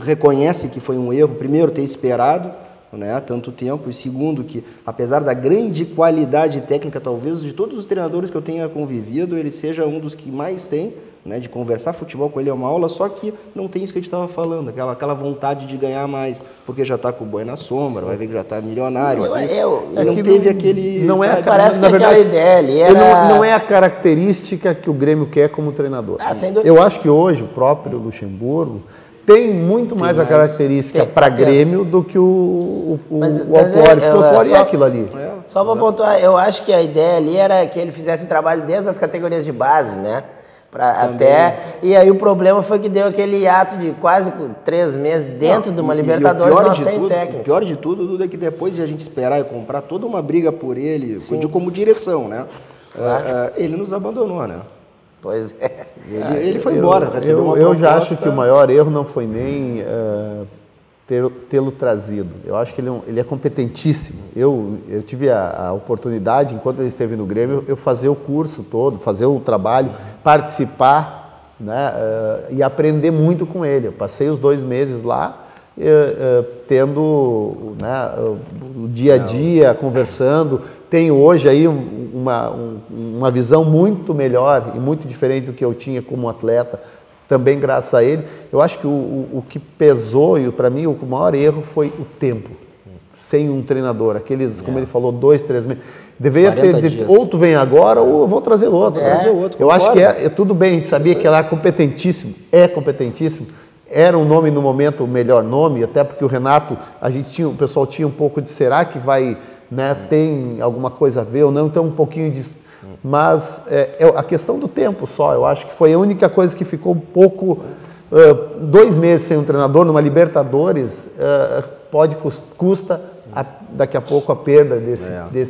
reconhece que foi um erro, primeiro ter esperado, né, tanto tempo, e segundo que apesar da grande qualidade técnica, talvez de todos os treinadores que eu tenha convivido, ele seja um dos que mais tem, né, de conversar futebol com ele é uma aula, só que não tem isso que a gente estava falando, aquela vontade de ganhar mais, porque já está com o boi na sombra, sim, vai ver que já está milionário, não teve aquele...
Não é,
parece
na
que
verdade,
aquela ideia ali era...
não é a característica que o Grêmio quer como treinador. Eu acho que hoje o próprio Luxemburgo tem muito mais a característica para Grêmio do que o Autuori, porque o Autuori é aquilo ali.
Só para pontuar, eu acho que a ideia ali era que ele fizesse trabalho desde as categorias de base, né? E aí o problema foi que deu aquele hiato de quase 3 meses dentro de uma Libertadores sem técnico.
O pior de tudo, Duda, é que depois de a gente esperar e comprar toda uma briga por ele, como direção, né? Ele nos abandonou, né?
Pois é.
Ele foi embora, recebeu uma
proposta. Eu já acho que o maior erro não foi nem tê-lo trazido. Eu acho que ele é competentíssimo. Eu tive a oportunidade, enquanto ele esteve no Grêmio, eu fazer o curso todo, fazer o trabalho, participar, né, e aprender muito com ele. Eu passei os 2 meses lá, tendo, né, o dia a dia, conversando. Tenho hoje aí uma visão muito melhor e muito diferente do que eu tinha como atleta, também graças a ele. Eu acho que o que pesou, e para mim o maior erro foi o tempo, sem um treinador. Aqueles, como ele falou, 2, 3 meses. Deveria ter dito, ou tu vem agora ou eu vou trazer outro. Eu acho que é tudo bem, a gente sabia que ele era competentíssimo, era um nome no momento, o melhor nome, até porque o Renato, o pessoal tinha um pouco de será que vai... Né, tem alguma coisa a ver ou não, então um pouquinho disso. Mas a questão do tempo só, eu acho que foi a única coisa que ficou um pouco... 2 meses sem um treinador numa Libertadores custa daqui a pouco a perda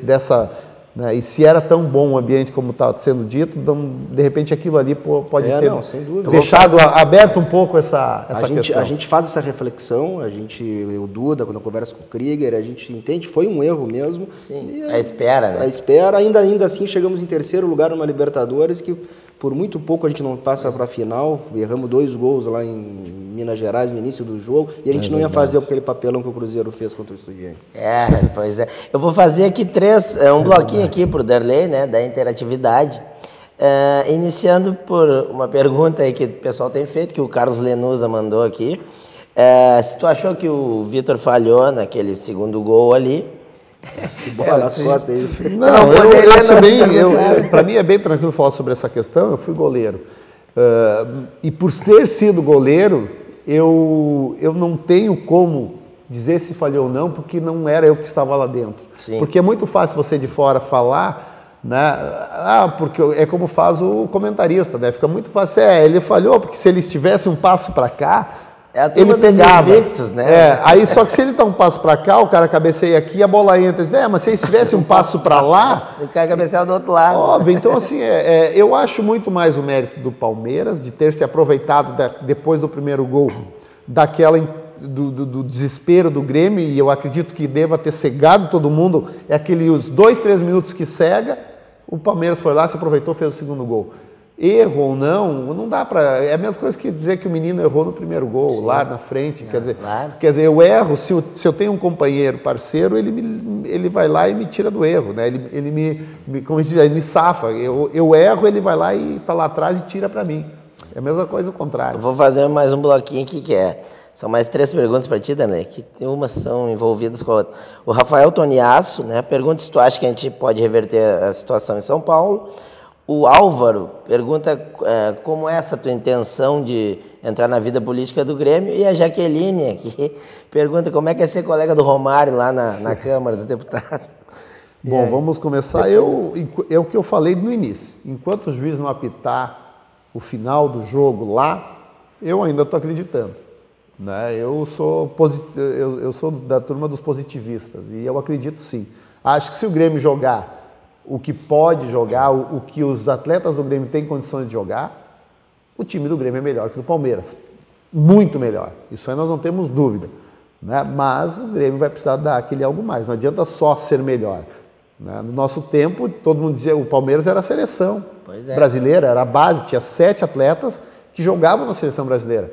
dessa... Né, e se era tão bom o ambiente como está sendo dito, então, de repente aquilo ali pode ter deixado aberto um pouco essa questão.
A gente faz essa reflexão, o Duda, quando eu converso com o Krieger, a gente entende, foi um erro mesmo.
Sim, a espera, né?
A espera, ainda assim chegamos em 3º lugar numa Libertadores, que por muito pouco a gente não passa para a final, erramos 2 gols lá em Minas Gerais no início do jogo, e a gente não ia fazer aquele papelão que o Cruzeiro fez contra o Estudiantes.
Pois é. Eu vou fazer aqui um bloquinho aqui para o Derlei, né, da interatividade, iniciando por uma pergunta aí que o pessoal tem feito, que o Carlos Lenusa mandou aqui. Se tu achou que o Vitor falhou naquele 2º gol ali,
que bola nas costas aí.
Não, eu acho bem, para mim é bem tranquilo falar sobre essa questão. Eu fui goleiro. E por ter sido goleiro, eu não tenho como dizer se falhou ou não, porque não era eu que estava lá dentro. Sim. Porque é muito fácil você de fora falar, né? Porque é como faz o comentarista, né? Fica muito fácil. Ele falhou, porque se ele estivesse um passo para cá, ele pegava. Invictus, né? Aí só que se ele dá um passo para cá, o cara cabeceia aqui, a bola entra. Mas se ele tivesse um passo para lá...
O cara cabeceava do outro lado.
Óbvio, então assim, eu acho muito mais o mérito do Palmeiras, de ter se aproveitado depois do primeiro gol, do desespero do Grêmio, e eu acredito que deva ter cegado todo mundo, os 2, 3 minutos que cega, o Palmeiras foi lá, se aproveitou, fez o 2º gol. Erro ou não dá para... É a mesma coisa que dizer que o menino errou no primeiro gol, sim, lá na frente. Quer dizer, eu erro, se eu tenho um companheiro, parceiro, ele vai lá e me tira do erro, né? Ele me safa. Eu erro, ele vai lá e está lá atrás e tira para mim. É a mesma coisa o contrário.
Eu vou fazer mais um bloquinho aqui são mais 3 perguntas para ti, Dani, que umas são envolvidas com a outra. O Rafael Toniasso, né, pergunta se tu acha que a gente pode reverter a situação em São Paulo. O Álvaro pergunta como é essa tua intenção de entrar na vida política do Grêmio. E a Jaqueline aqui pergunta como é que é ser colega do Romário lá na Câmara dos Deputados.
Bom, vamos começar. É o que eu falei no início. Enquanto o juiz não apitar o final do jogo lá, eu ainda estou acreditando. Né? Eu sou da turma dos positivistas e eu acredito sim. Acho que se o Grêmio jogar o que pode jogar, o que os atletas do Grêmio têm condições de jogar, o time do Grêmio é melhor que o do Palmeiras. Muito melhor. Isso aí nós não temos dúvida. Né? Mas o Grêmio vai precisar dar aquele algo mais. Não adianta só ser melhor. Né? No nosso tempo, todo mundo dizia o Palmeiras era a seleção
Pois
brasileira, era a base, tinha 7 atletas que jogavam na seleção brasileira,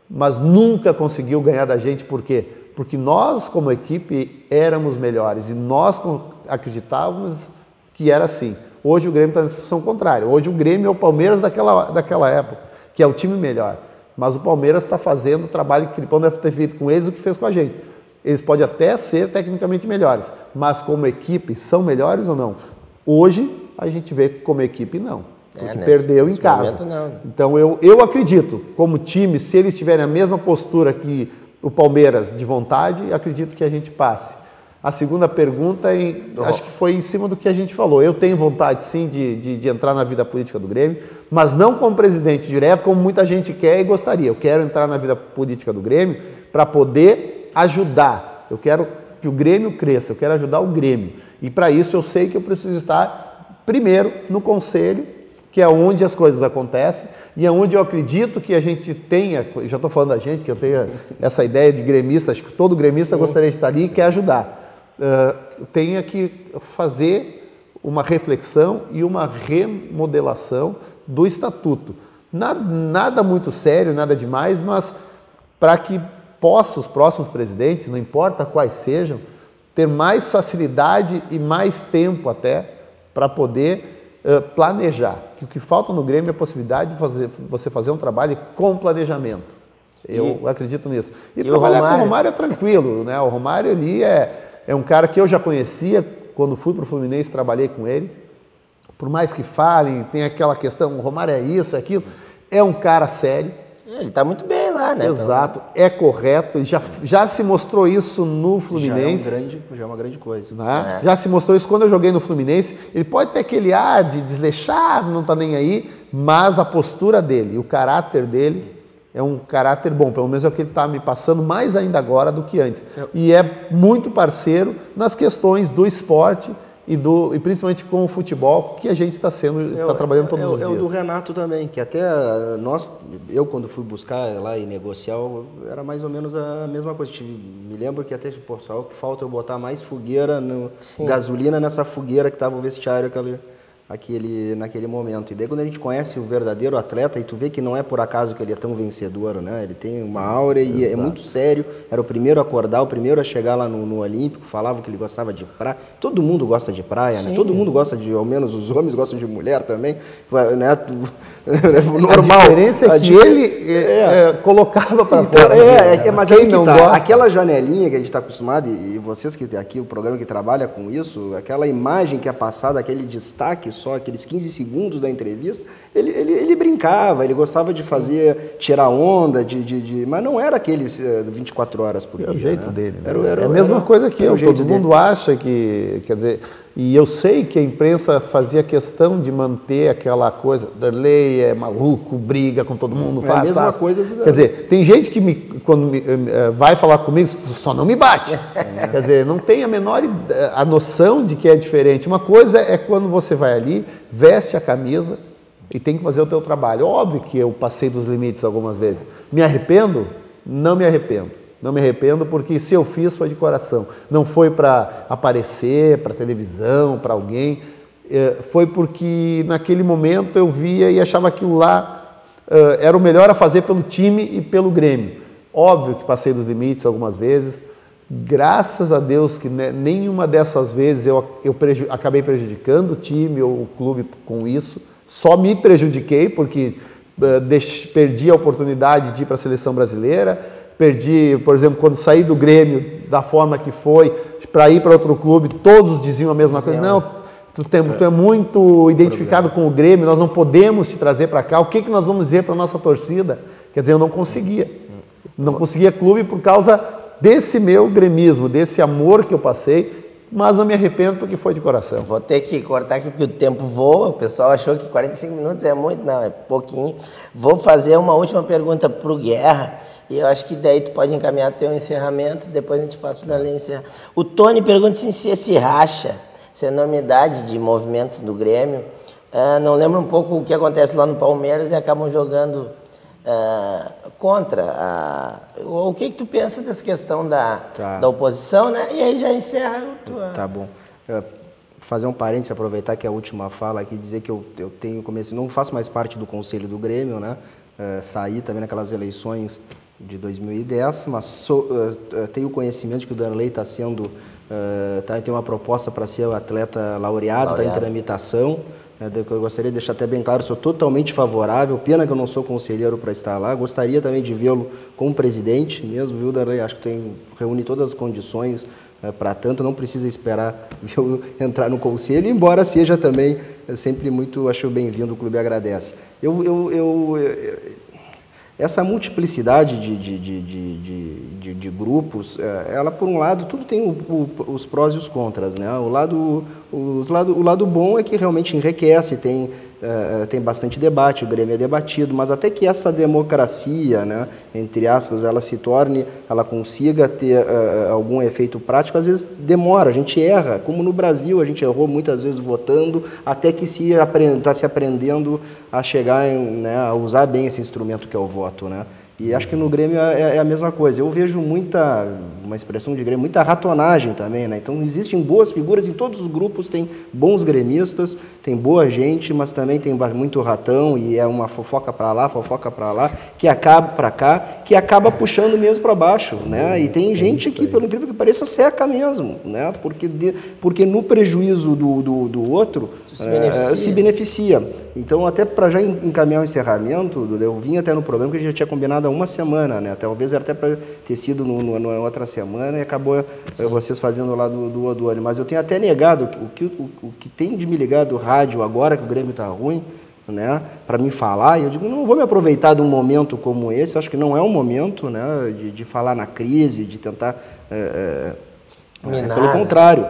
mas nunca conseguiu ganhar da gente, por quê? Porque nós, como equipe, éramos melhores e nós acreditávamos que era assim. Hoje o Grêmio está na situação contrária, hoje o Grêmio é o Palmeiras daquela época, que é o time melhor, mas o Palmeiras está fazendo o trabalho que o Filipão deve ter feito com eles, o que fez com a gente. Eles podem até ser tecnicamente melhores, mas como equipe são melhores ou não? Hoje a gente vê que como equipe não, porque perdeu em casa.
Não.
Então eu acredito, como time, se eles tiverem a mesma postura que o Palmeiras de vontade, acredito que a gente passe. A segunda pergunta, acho que foi em cima do que a gente falou. Eu tenho vontade sim de entrar na vida política do Grêmio, mas não como presidente direto, como muita gente quer e gostaria. Eu quero entrar na vida política do Grêmio para poder ajudar. Eu quero que o Grêmio cresça, eu quero ajudar o Grêmio. E para isso eu sei que eu preciso estar primeiro no conselho, que é onde as coisas acontecem e é onde eu acredito que a gente tenha, já estou falando da gente, que eu tenho essa ideia de gremista, acho que todo gremista gostaria de estar ali e quer ajudar. Tenha que fazer uma reflexão e uma remodelação do estatuto. Nada muito sério, nada demais, mas para que possa os próximos presidentes, não importa quais sejam, ter mais facilidade e mais tempo até para poder planejar. Que o que falta no Grêmio é a possibilidade de você fazer um trabalho com planejamento. Eu acredito nisso. E trabalhar com o Romário é tranquilo, né? O Romário ali é um cara que eu já conhecia, quando fui para o Fluminense, trabalhei com ele. Por mais que falem, tem aquela questão, o Romário é isso, é aquilo, é um cara sério.
Ele está muito bem lá, né?
Exato, é correto, ele já se mostrou isso no Fluminense.
Já é uma grande coisa.
Né? Já se mostrou isso quando eu joguei no Fluminense. Ele pode ter aquele ar de desleixado, não está nem aí, mas a postura dele, o caráter dele é um caráter bom, pelo menos é o que ele está me passando mais ainda agora do que antes. E é muito parceiro nas questões do esporte e principalmente com o futebol, que a gente está trabalhando todos os dias.
É o do Renato também, que até eu quando fui buscar lá e negociar, era mais ou menos a mesma coisa. Me lembro que até, só que falta eu botar mais fogueira, gasolina nessa fogueira que estava o vestiário naquele momento. E daí quando a gente conhece o verdadeiro atleta, e tu vê que não é por acaso que ele é tão vencedor, né? Ele tem uma aura e é muito sério, era o primeiro a acordar, o primeiro a chegar lá no Olímpico, falava que ele gostava de praia. Todo mundo gosta de praia, né? Todo mundo gosta ao menos os homens gostam de mulher também, né? Normal.
A diferença é que ele colocava para fora.
Mas quem não gosta? Aquela janelinha que a gente está acostumado, e vocês que tem aqui o programa que trabalha com isso, aquela imagem que é passada, aquele destaque só, aqueles 15 segundos da entrevista, ele brincava, ele gostava de tirar onda, mas não era aqueles 24 horas por dia.
É o jeito dele. Né? É a mesma coisa que eu. Todo mundo acha que, quer dizer, e eu sei que a imprensa fazia questão de manter aquela coisa, Darley é maluco, briga com todo mundo,
faz. É a mesma coisa do...
Quer dizer, tem gente que quando vai falar comigo, só não me bate. Quer dizer, não tem a noção de que é diferente. Uma coisa é quando você vai ali, veste a camisa e tem que fazer o teu trabalho. Óbvio que eu passei dos limites algumas vezes. Me arrependo? Não me arrependo. Não me arrependo porque se eu fiz foi de coração. Não foi para aparecer, para televisão, para alguém. Foi porque naquele momento eu via e achava aquilo lá era o melhor a fazer pelo time e pelo Grêmio. Óbvio que passei dos limites algumas vezes. Graças a Deus que nenhuma dessas vezes eu acabei prejudicando o time ou o clube com isso. Só me prejudiquei porque perdi a oportunidade de ir para a seleção brasileira. Perdi, por exemplo, quando saí do Grêmio, da forma que foi, para ir para outro clube, todos diziam a mesma coisa. Não, tu é muito identificado com o Grêmio, nós não podemos te trazer para cá. O que nós vamos dizer para a nossa torcida? Quer dizer, eu não conseguia. Não conseguia clube por causa desse meu gremismo, desse amor que eu passei, mas não me arrependo porque foi de coração.
Vou ter que cortar aqui porque o tempo voa, o pessoal achou que 45 minutos é muito, não, é pouquinho. Vou fazer uma última pergunta para o Guerra, e eu acho que daí tu pode encaminhar teu encerramento, depois a gente passa para a encerrar. O Tony pergunta se esse racha, se é enormidade de movimentos do Grêmio, não lembra um pouco o que acontece lá no Palmeiras e acabam jogando contra. O que tu pensa dessa questão da oposição, né? E aí já encerra o tua...
Tá bom. fazer um parênteses, aproveitar que é a última fala aqui, dizer que eu não faço mais parte do Conselho do Grêmio, né? Saí também naquelas eleições de 2010, mas tenho conhecimento de que o Darley está sendo, tem uma proposta para ser o atleta laureado, está em tramitação. Eu gostaria de deixar até bem claro, sou totalmente favorável, pena que eu não sou conselheiro para estar lá, gostaria também de vê-lo como presidente mesmo, viu, Darley? Acho que reúne todas as condições para tanto, não precisa esperar eu entrar no conselho, embora seja também sempre muito, acho bem-vindo, o clube agradece. Essa multiplicidade de grupos, ela, por um lado, tudo tem os prós e os contras, né? O lado bom é que realmente enriquece, tem bastante debate, o Grêmio é debatido, mas até que essa democracia, né, entre aspas, ela consiga ter algum efeito prático, às vezes demora, a gente erra, como no Brasil, a gente errou muitas vezes votando, até que está se aprendendo a chegar, né, a usar bem esse instrumento que é o voto, né? E acho que no Grêmio é a mesma coisa. Eu vejo uma expressão de Grêmio, muita ratonagem também, né? Então existem boas figuras em todos os grupos, tem bons gremistas, tem boa gente, mas também tem muito ratão e é uma fofoca para lá, que acaba para cá, que acaba puxando mesmo para baixo, né? E tem gente que, pelo incrível que pareça, seca mesmo, né? Porque no prejuízo do outro se beneficia. Então, até para já encaminhar o encerramento, eu vim até no programa que a gente já tinha combinado há uma semana, né? Talvez era até para ter sido numa outra semana e acabou vocês fazendo lá do Oduane. Mas eu tenho até negado o que tem de me ligar do rádio agora que o Grêmio está ruim, né? Para me falar, e eu digo, não vou me aproveitar de um momento como esse, acho que não é um momento, né, de falar na crise, de tentar...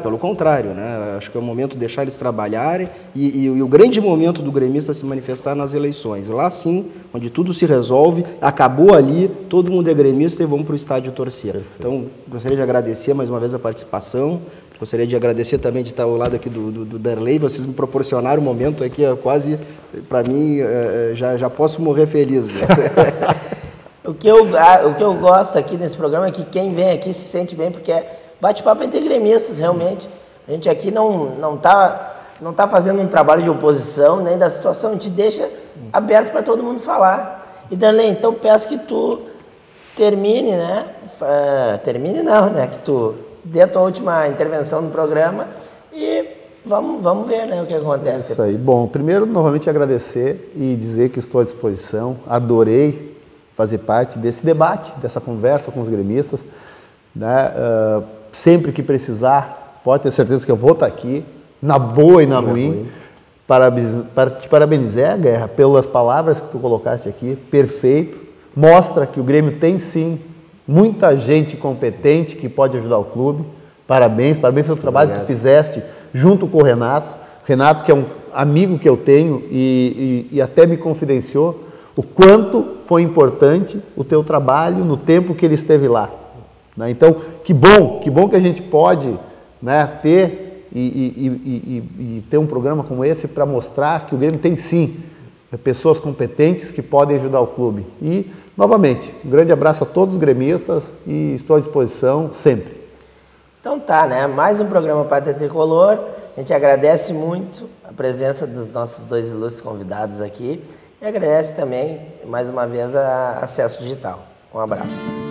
Pelo contrário, né? Acho que é o momento de deixar eles trabalharem e o grande momento do gremista se manifestar nas eleições. Lá sim, onde tudo se resolve, acabou ali, todo mundo é gremista e vamos para o estádio torcer. Perfeito. Então, gostaria de agradecer mais uma vez a participação, gostaria de agradecer também de estar ao lado aqui do Darley, vocês me proporcionaram um momento aqui, quase, para mim, já posso morrer feliz. Né?
O que eu gosto aqui nesse programa é que quem vem aqui se sente bem, porque bate-papo entre gremistas, realmente. A gente aqui não tá fazendo um trabalho de oposição, nem da situação, a gente deixa aberto para todo mundo falar. E, Darley, então peço que tu termine, né? Termine não, né? Que tu dê a tua última intervenção no programa e vamos ver, né, o que acontece.
Isso aí. Bom, primeiro, novamente agradecer e dizer que estou à disposição. Adorei fazer parte desse debate, dessa conversa com os gremistas, né? Sempre que precisar, pode ter certeza que eu vou estar aqui, na boa e na ruim, para te parabenizar, Guerra, pelas palavras que tu colocaste aqui, perfeito, mostra que o Grêmio tem sim muita gente competente que pode ajudar o clube, parabéns pelo trabalho que tu fizeste junto com o Renato que é um amigo que eu tenho e até me confidenciou o quanto foi importante o teu trabalho no tempo que ele esteve lá. Então, que bom que a gente pode, né, ter e ter um programa como esse para mostrar que o Grêmio tem sim pessoas competentes que podem ajudar o clube. E, novamente, um grande abraço a todos os gremistas e estou à disposição sempre.
Então tá, né? Mais um programa Pátria Tricolor. A gente agradece muito a presença dos nossos dois ilustres convidados aqui e agradece também, mais uma vez, a Acesso Digital. Um abraço.